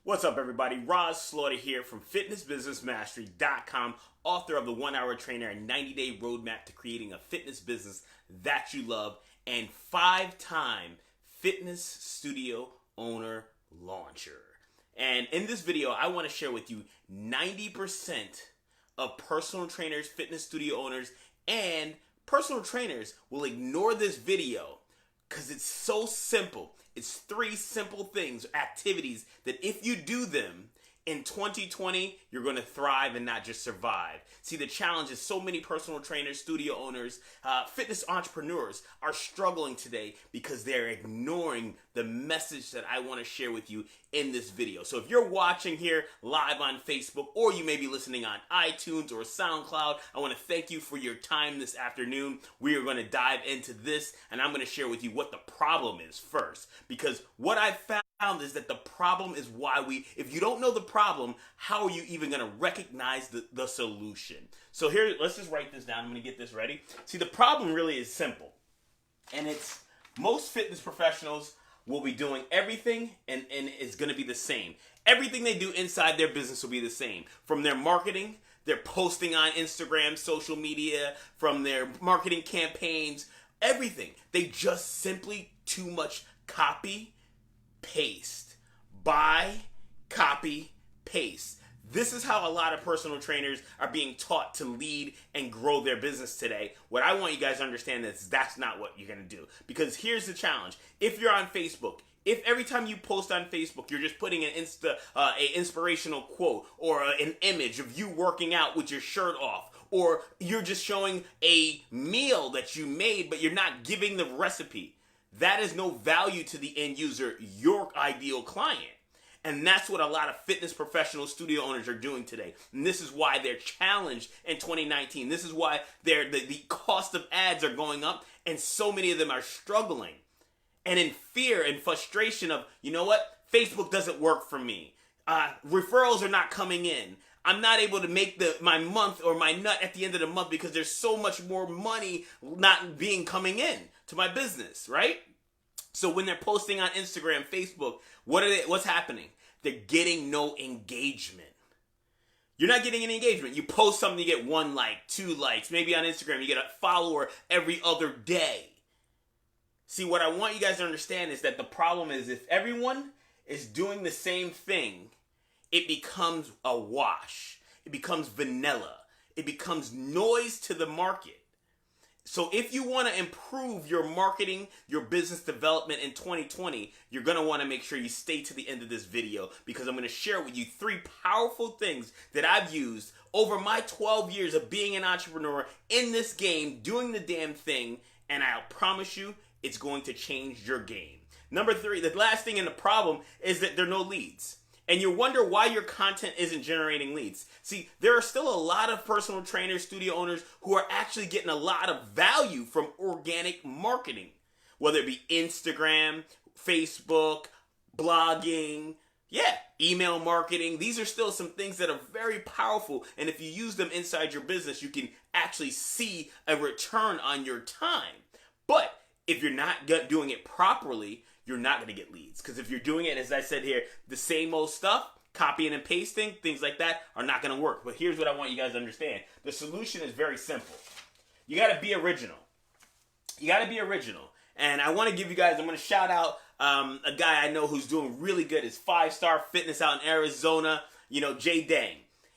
What's up, everybody? Roz Slaughter here from FitnessBusinessMastery.com, author of the 1 Hour Trainer and 90-Day Roadmap to Creating a Fitness Business That You Love, and 5-time fitness studio owner launcher. And in this video, I want to share with you 90% of personal trainers, fitness studio owners, and personal trainers will ignore this video because it's so simple. It's 3 simple things, activities, that if you do them in 2020, you're going to thrive and not just survive. See, the challenge is so many personal trainers, studio owners, fitness entrepreneurs are struggling today because they're ignoring the message that I want to share with you in this video. So if you're watching here live on Facebook, or you may be listening on iTunes or SoundCloud, I want to thank you for your time this afternoon. We are going to dive into this, and I'm going to share with you what the problem is first. Because what I found is that the problem is if you don't know the problem, how are you even going to recognize the solution? So here, let's just write this down. I'm going to get this ready. See, the problem really is simple. And it's most fitness professionals will be doing everything and it's going to be the same. Everything they do inside their business will be the same. From their marketing, their posting on Instagram, social media, from their marketing campaigns, everything. They just simply too much copy, paste. Buy, copy, paste. This is how a lot of personal trainers are being taught to lead and grow their business today. What I want you guys to understand is that's not what you're going to do. Because here's the challenge. If you're on Facebook, if every time you post on Facebook, you're just putting an inspirational quote or an image of you working out with your shirt off, or you're just showing a meal that you made, but you're not giving the recipe, that is no value to the end user, your ideal client. And that's what a lot of fitness professional studio owners are doing today. And this is why they're challenged in 2019. This is why the cost of ads are going up, and so many of them are struggling. And in fear and frustration of, you know what? Facebook doesn't work for me. Referrals are not coming in. I'm not able to make my month or my nut at the end of the month because there's so much more money not being coming in to my business, right? So when they're posting on Instagram, Facebook, what's happening? They're getting no engagement. You're not getting any engagement. You post something, you get 1 like, 2 likes. Maybe on Instagram, you get a follower every other day. See, what I want you guys to understand is that the problem is if everyone is doing the same thing, it becomes a wash. It becomes vanilla. It becomes noise to the market. So if you want to improve your marketing, your business development in 2020, you're going to want to make sure you stay to the end of this video, because I'm going to share with you 3 powerful things that I've used over my 12 years of being an entrepreneur in this game, doing the damn thing, and I'll promise you it's going to change your game. Number 3, the last thing in the problem is that there are no leads. And you wonder why your content isn't generating leads. See, there are still a lot of personal trainers, studio owners who are actually getting a lot of value from organic marketing, whether it be Instagram, Facebook, blogging, email marketing. These are still some things that are very powerful. And if you use them inside your business, you can actually see a return on your time. But if you're not doing it properly, you're not going to get leads. Because if you're doing it, as I said here, the same old stuff, copying and pasting, things like that are not going to work. But here's what I want you guys to understand. The solution is very simple. You got to be original. You got to be original. And I want to give you guys, I'm going to shout out a guy I know who's doing really good. It's 5-Star Fitness out in Arizona, Jay Dang.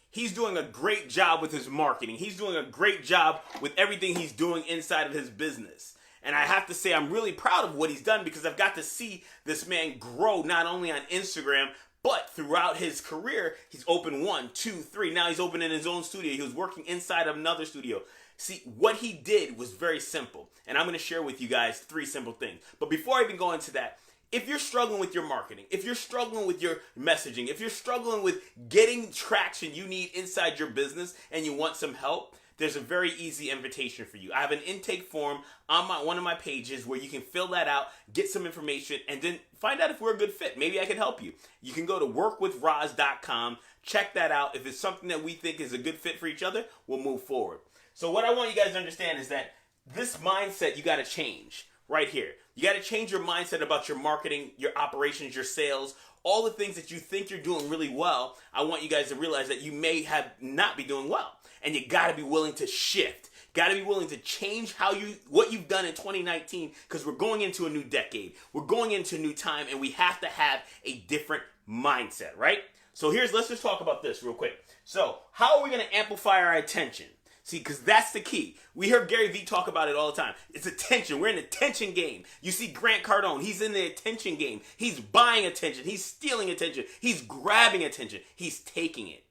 He's doing a great job with his marketing. He's doing a great job with everything he's doing inside of his business. And I have to say, I'm really proud of what he's done, because I've got to see this man grow not only on Instagram, but throughout his career. He's opened 1, 2, 3. Now he's opening his own studio. He was working inside of another studio. See, what he did was very simple. And I'm going to share with you guys 3 simple things. But before I even go into that, if you're struggling with your marketing, if you're struggling with your messaging, if you're struggling with getting traction you need inside your business and you want some help, there's a very easy invitation for you. I have an intake form on one of my pages where you can fill that out, get some information, and then find out if we're a good fit. Maybe I can help you. You can go to workwithroz.com, check that out. If it's something that we think is a good fit for each other, we'll move forward. So what I want you guys to understand is that this mindset you got to change. right here. You got to change your mindset about your marketing, your operations, your sales, all the things that you think you're doing really well. I want you guys to realize that you may have not be doing well. And you got to be willing to shift. Got to be willing to change what you've done in 2019, because we're going into a new decade. We're going into a new time, and we have to have a different mindset, right? So let's just talk about this real quick. So how are we going to amplify our attention? See, because that's the key. We hear Gary Vee talk about it all the time. It's attention. We're in an attention game. You see Grant Cardone. He's in the attention game. He's buying attention. He's stealing attention. He's grabbing attention. He's taking it.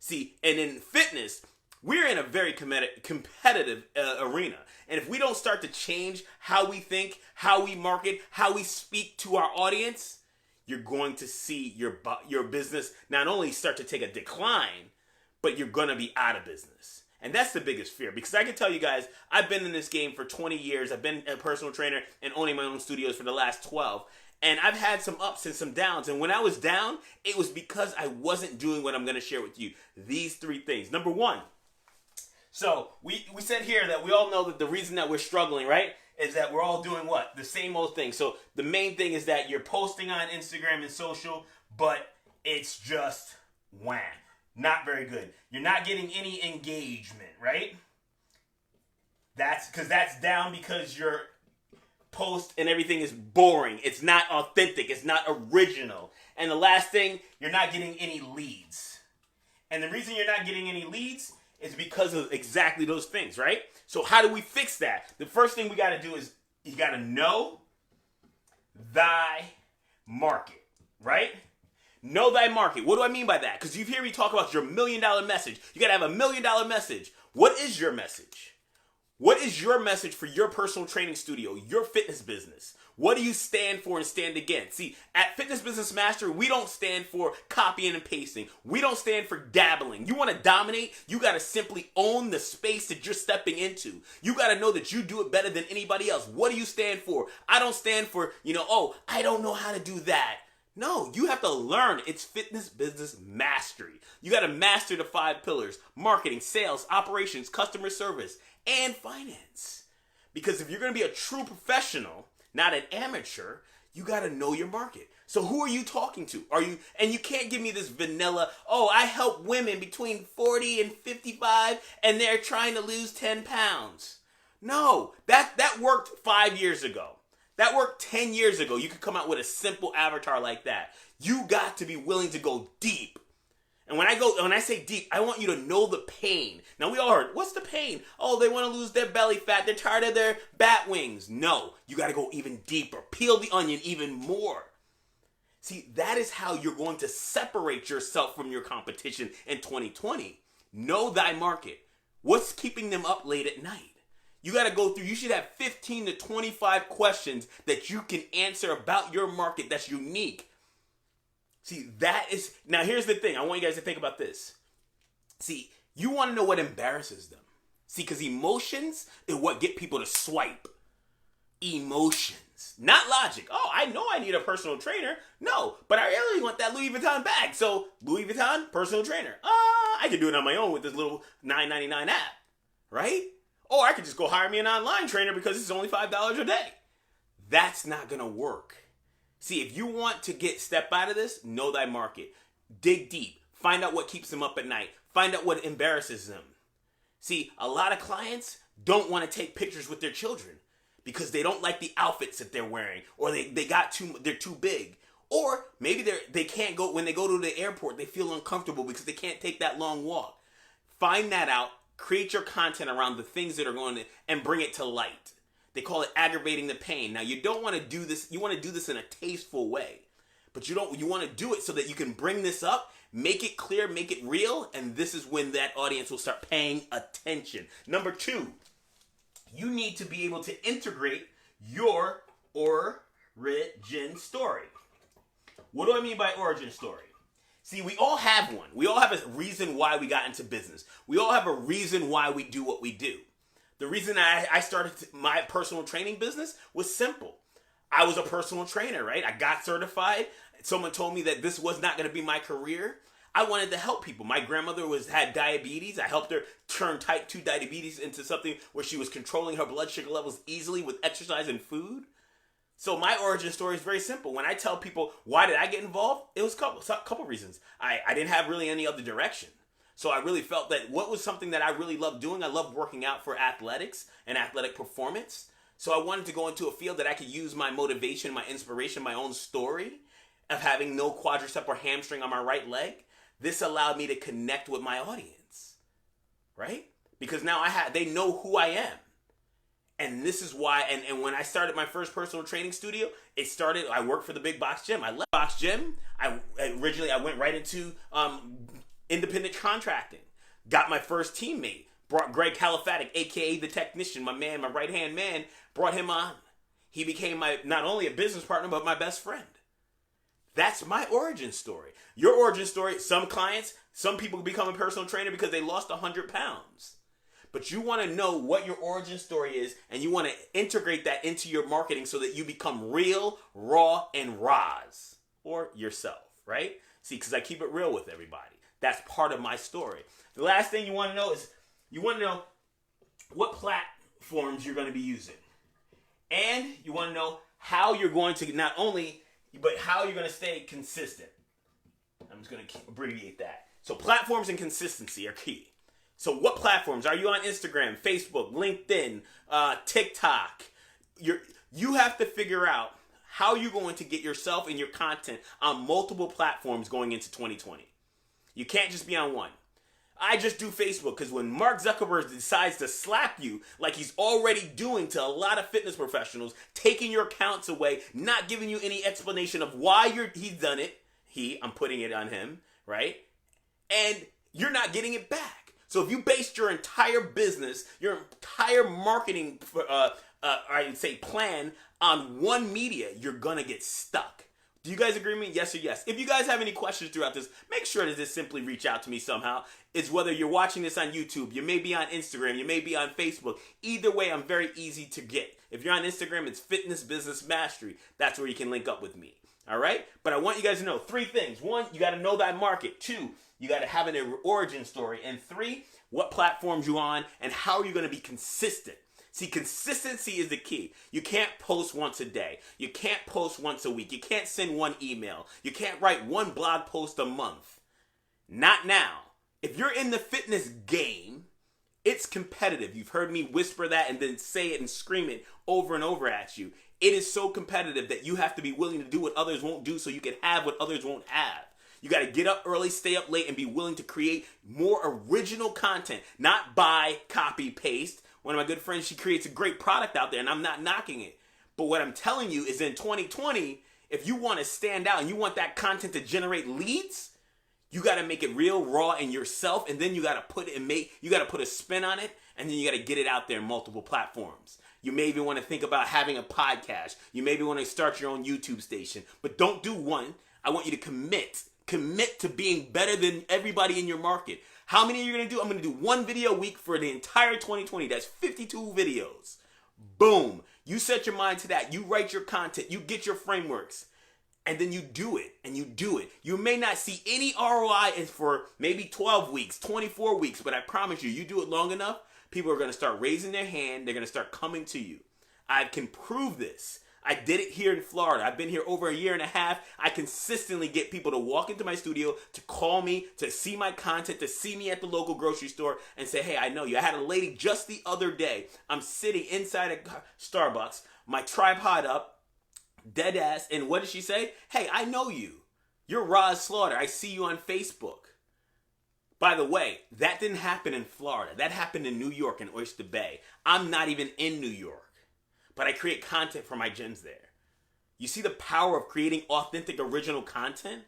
See, and in fitness, we're in a very competitive arena. And if we don't start to change how we think, how we market, how we speak to our audience, you're going to see your business not only start to take a decline, but you're going to be out of business. And that's the biggest fear, because I can tell you guys, I've been in this game for 20 years. I've been a personal trainer and owning my own studios for the last 12. And I've had some ups and some downs. And when I was down, it was because I wasn't doing what I'm going to share with you. These 3 things. Number 1. So we said here that we all know that the reason that we're struggling, right, is that we're all doing what? The same old thing. So the main thing is that you're posting on Instagram and social, but it's just wham. Not very good. You're not getting any engagement, right? That's because that's down because your post and everything is boring. It's not authentic. It's not original. And the last thing, you're not getting any leads. And the reason you're not getting any leads is because of exactly those things, right? So how do we fix that? The first thing we got to do is you got to know thy market, right? Know thy market. What do I mean by that? Because you hear me talk about your $1 million message. You got to have a $1 million message. What is your message? What is your message for your personal training studio, your fitness business? What do you stand for and stand against? See, at Fitness Business Mastery, we don't stand for copying and pasting. We don't stand for dabbling. You want to dominate? You got to simply own the space that you're stepping into. You got to know that you do it better than anybody else. What do you stand for? I don't stand for, I don't know how to do that. No, you have to learn. It's Fitness Business Mastery. You got to master the 5 pillars: marketing, sales, operations, customer service, and finance. Because if you're going to be a true professional, not an amateur, you got to know your market. So who are you talking to? And you can't give me this vanilla, I help women between 40 and 55 and they're trying to lose 10 pounds. No, that worked 5 years ago. That worked 10 years ago. You could come out with a simple avatar like that. You got to be willing to go deep. And when I say deep, I want you to know the pain. Now we all heard, what's the pain? They want to lose their belly fat. They're tired of their bat wings. No, you got to go even deeper. Peel the onion even more. See, that is how you're going to separate yourself from your competition in 2020. Know thy market. What's keeping them up late at night? You got to go through, you should have 15 to 25 questions that you can answer about your market that's unique. See, now here's the thing. I want you guys to think about this. See, you want to know what embarrasses them. See, because emotions is what get people to swipe. Emotions, not logic. I know I need a personal trainer. No, but I really want that Louis Vuitton bag. So Louis Vuitton, personal trainer. I can do it on my own with this little $9.99 app, right? Or I could just go hire me an online trainer because it's only $5 a day. That's not going to work. See, if you want to step out of this, know thy market. Dig deep. Find out what keeps them up at night. Find out what embarrasses them. See, a lot of clients don't want to take pictures with their children because they don't like the outfits that they're wearing, or they're too big. Or maybe they can't go, when they go to the airport, they feel uncomfortable because they can't take that long walk. Find that out. Create your content around the things that are going to, and bring it to light. They call it aggravating the pain. Now, you don't want to do this. You want to do this in a tasteful way, but you want to do it so that you can bring this up, make it clear, make it real, and this is when that audience will start paying attention. Number 2, you need to be able to integrate your origin story. What do I mean by origin story? See, we all have one. We all have a reason why we got into business. We all have a reason why we do what we do. The reason I started my personal training business was simple. I was a personal trainer, right? I got certified. Someone told me that this was not going to be my career. I wanted to help people. My grandmother had diabetes. I helped her turn type 2 diabetes into something where she was controlling her blood sugar levels easily with exercise and food. So my origin story is very simple. When I tell people why did I get involved, it was a couple reasons. I didn't have really any other direction. So I really felt that what was something that I really loved doing, I loved working out for athletics and athletic performance. So I wanted to go into a field that I could use my motivation, my inspiration, my own story of having no quadricep or hamstring on my right leg. This allowed me to connect with my audience, right? Because now they know who I am. And this is why, and when I started my first personal training studio, I worked for the Big Box Gym. I left Box Gym. Originally I went right into independent contracting. Got my first teammate. Brought Greg Califatic, aka the technician, my man, my right-hand man, brought him on. He became not only a business partner, but my best friend. That's my origin story. Your origin story, some people become a personal trainer because they lost 100 pounds. But you want to know what your origin story is, and you want to integrate that into your marketing so that you become real, raw, and Roz. Or yourself, right? See, because I keep it real with everybody. That's part of my story. The last thing you want to know is, you want to know what platforms you're going to be using. And you want to know how you're going to but how you're going to stay consistent. I'm just going to abbreviate that. So platforms and consistency are key. So what platforms? Are you on Instagram, Facebook, LinkedIn, TikTok? You have to figure out how you're going to get yourself and your content on multiple platforms going into 2020. You can't just be on one. I just do Facebook because when Mark Zuckerberg decides to slap you like he's already doing to a lot of fitness professionals, taking your accounts away, not giving you any explanation of why he's done it, I'm putting it on him, right? And you're not getting it back. So if you based your entire business, your entire marketing, I'd say plan on one media, you're going to get stuck. Do you guys agree with me? Yes or yes? If you guys have any questions throughout this, make sure to just simply reach out to me somehow. It's whether you're watching this on YouTube, you may be on Instagram, you may be on Facebook. Either way, I'm very easy to get. If you're on Instagram, it's Fitness Business Mastery. That's where you can link up with me. All right? But I want you guys to know 3 things. 1, you got to know that market. 2, you got to have an origin story. And 3, what platforms you're on and how are you going to be consistent. See, consistency is the key. You can't post once a day. You can't post once a week. You can't send one email. You can't write one blog post a month. Not now. If you're in the fitness game, it's competitive. You've heard me whisper that and then say it and scream it over and over at you. It is so competitive that you have to be willing to do what others won't do so you can have what others won't have. You got to get up early, stay up late, and be willing to create more original content, not buy, copy, paste. One of my good friends, she creates a great product out there, and I'm not knocking it. But what I'm telling you is in 2020, if you want to stand out and you want that content to generate leads, you got to make it real, raw, and yourself, and then you got to put a spin on it, and then you got to get it out there in multiple platforms. You maybe want to think about having a podcast. You maybe want to start your own YouTube station. But don't do one. I want you to commit. Commit to being better than everybody in your market. How many are you going to do? I'm going to do 1 video a week for the entire 2020. That's 52 videos. Boom. You set your mind to that. You write your content. You get your frameworks. And then you do it. And you do it. You may not see any ROI for maybe 12 weeks, 24 weeks. But I promise you do it long enough, people are going to start raising their hand. They're going to start coming to you. I can prove this. I did it here in Florida. I've been here over a year and a half. I consistently get people to walk into my studio, to call me, to see my content, to see me at the local grocery store and say, hey, I know you. I had a lady just the other day. I'm sitting inside a Starbucks, my tripod up, dead ass. And what did she say? Hey, I know you. You're Roz Slaughter. I see you on Facebook. By the way, that didn't happen in Florida. That happened in New York and Oyster Bay. I'm not even in New York. But I create content for my gyms there. You see the power of creating authentic, original content?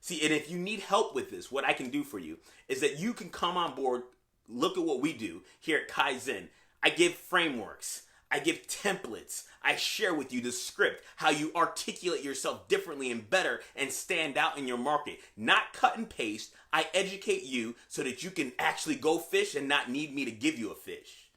See, and if you need help with this, what I can do for you is that you can come on board, look at what we do here at Kaizen. I give frameworks. I give templates. I share with you the script, how you articulate yourself differently and better and stand out in your market. Not cut and paste. I educate you so that you can actually go fish and not need me to give you a fish.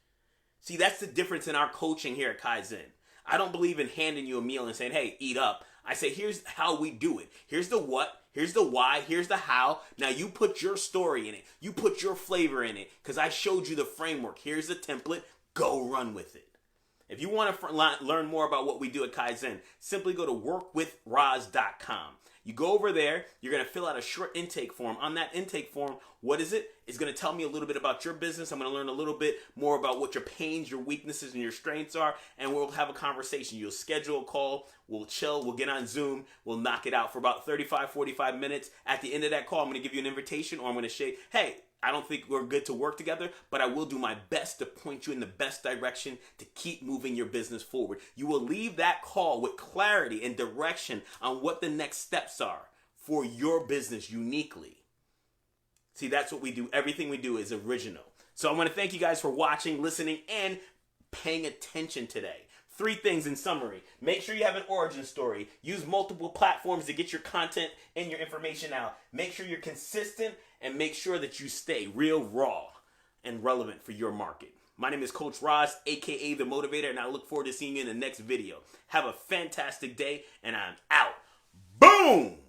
See, that's the difference in our coaching here at Kaizen. I don't believe in handing you a meal and saying, hey, eat up. I say, here's how we do it. Here's the what, here's the why, here's the how. Now you put your story in it. You put your flavor in it because I showed you the framework. Here's the template. Go run with it. If you want to learn more about what we do at Kaizen, simply go to workwithroz.com. You go over there, you're going to fill out a short intake form. On that intake form, what is it? It's going to tell me a little bit about your business. I'm going to learn a little bit more about what your pains, your weaknesses, and your strengths are, and we'll have a conversation. You'll schedule a call, we'll chill, we'll get on Zoom, we'll knock it out for about 35, 45 minutes. At the end of that call, I'm going to give you an invitation, or I'm going to say, hey, I don't think we're good to work together, but I will do my best to point you in the best direction to keep moving your business forward. You will leave that call with clarity and direction on what the next steps are for your business uniquely. See, that's what we do. Everything we do is original. So I want to thank you guys for watching, listening, and paying attention today. 3 things in summary. Make sure you have an origin story. Use multiple platforms to get your content and your information out. Make sure you're consistent and make sure that you stay real, raw, and relevant for your market. My name is Coach Roz, aka The Motivator, and I look forward to seeing you in the next video. Have a fantastic day, and I'm out. Boom!